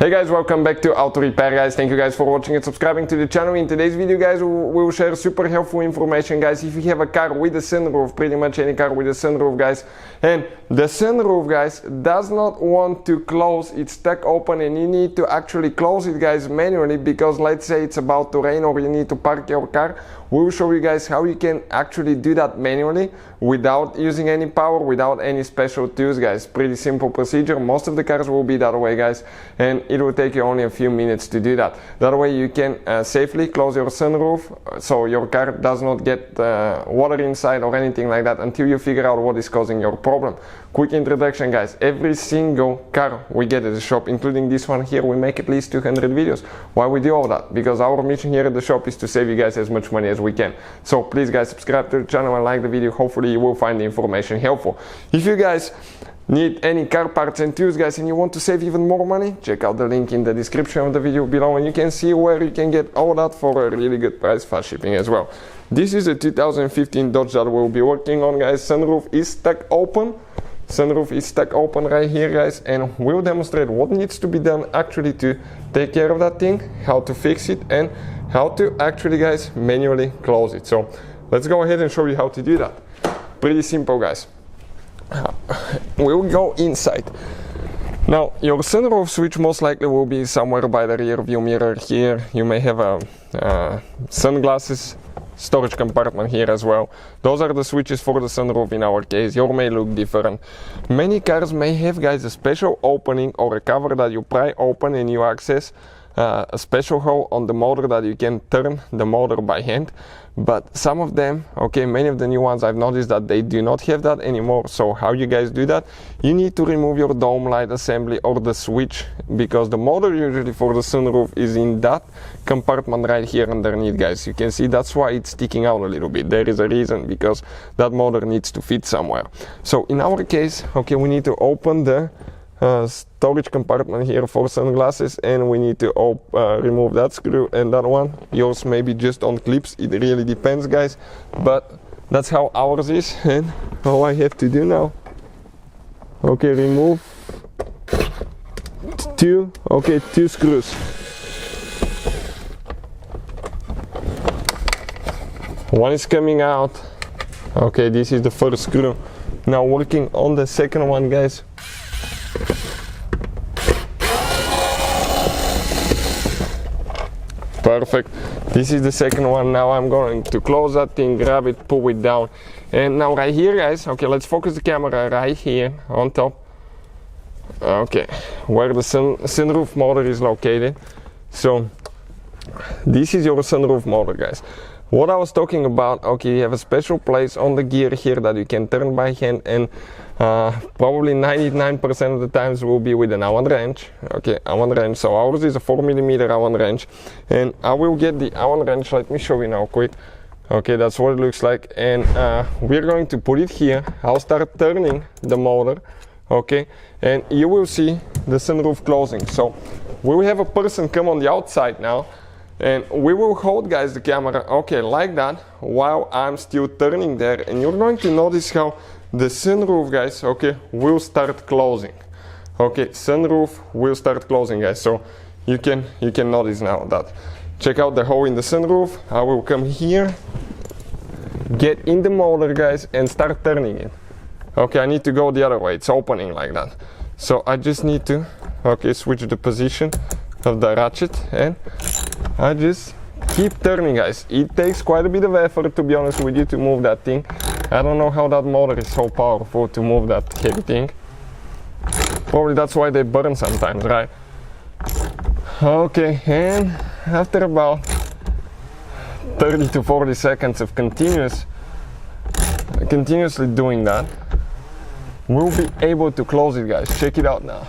Hey guys, welcome back to Auto Repair guys. Thank you guys for watching and subscribing to the channel. In today's video guys, we will share super helpful information guys. If you have a car with a sunroof, pretty much any car with a sunroof guys, and the sunroof guys does not want to close, it's stuck open and you need to actually close it guys manually, because let's say it's about to rain or you need to park your car. We will show you guys how you can actually do that manually without using any power, without any special tools guys. Pretty simple procedure. Most of the cars will be that way guys, and it will take you only a few minutes to do that. That way you can safely close your sunroof so your car does not get water inside or anything like that until you figure out what is causing your problem. Quick introduction guys, every single car we get at the shop, including this one here, we make at least 200 videos. Why we do all that? Because our mission here at the shop is to save you guys as much money as we can. So please guys, subscribe to the channel and like the video. Hopefully you will find the information helpful. If you guys need any car parts and tools guys and you want to save even more money, check out the link in the description of the video below and you can see where you can get all that for a really good price, fast shipping as well. This is a 2015 Dodge that we'll be working on guys. Sunroof is stuck open. Sunroof is stuck open right here guys, and we'll demonstrate what needs to be done actually to take care of that thing, how to fix it, and how to actually guys manually close it. So let's go ahead and show you how to do that. Pretty simple guys. We'll go inside. Now your sunroof switch most likely will be somewhere by the rear view mirror here. You may have a sunglasses storage compartment here as well. Those are the switches for the sunroof in our case. Yours may look different. Many cars may have guys a special opening or a cover that you pry open and you access a special hole on the motor that you can turn the motor by hand. But some of them, okay, many of the new ones, I've noticed that they do not have that anymore. So how you guys do that? You need to remove your dome light assembly or the switch, because the motor usually for the sunroof is in that compartment right here underneath guys. You can see that's why it's sticking out a little bit. There is a reason, because that motor needs to fit somewhere. So in our case, okay, we need to open the storage compartment here for sunglasses, and we need to remove that screw and that one. Yours may be just on clips, it really depends guys, but that's how ours is. And all I have to do now, okay, remove two screws. One is coming out. Okay, this is the first screw. Now working on the second one guys. Perfect. This is the second one. Now I'm going to close that thing, grab it, pull it down. And now right here guys, okay, let's focus the camera right here on top. Okay, where the sunroof motor is located. So this is your sunroof motor guys. What I was talking about, okay, you have a special place on the gear here that you can turn by hand, and probably 99% of the times will be with an Allen wrench. Okay, Allen wrench. So ours is a 4mm Allen wrench, and I will get the Allen wrench. Let me show you now quick. Okay, that's what it looks like, and we're going to put it here. I'll start turning the motor, okay, and you will see the sunroof closing. So we will have a person come on the outside now, and we will hold guys the camera, okay, like that, while I'm still turning there, and you're going to notice how the sunroof guys, okay, will start closing. Okay, sunroof will start closing guys. So you can notice now that. Check out the hole in the sunroof. I will come here, get in the motor guys, and start turning it. Okay, I need to go the other way, it's opening like that. So I just need to, okay, switch the position of the ratchet, and I just keep turning guys. It takes quite a bit of effort, to be honest with you, to move that thing. I don't know how that motor is so powerful to move that heavy thing. Probably that's why they burn sometimes, right? Okay, and after about 30 to 40 seconds of continuously doing that, we'll be able to close it guys. Check it out now.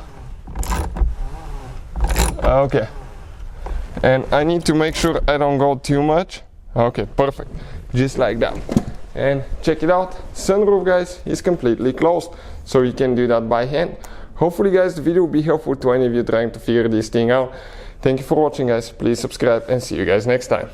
Okay, and I need to make sure I don't go too much. Okay, perfect, just like that. And check it out, sunroof guys is completely closed, so you can do that by hand. Hopefully guys the video will be helpful to any of you trying to figure this thing out. Thank you for watching guys, please subscribe and see you guys next time.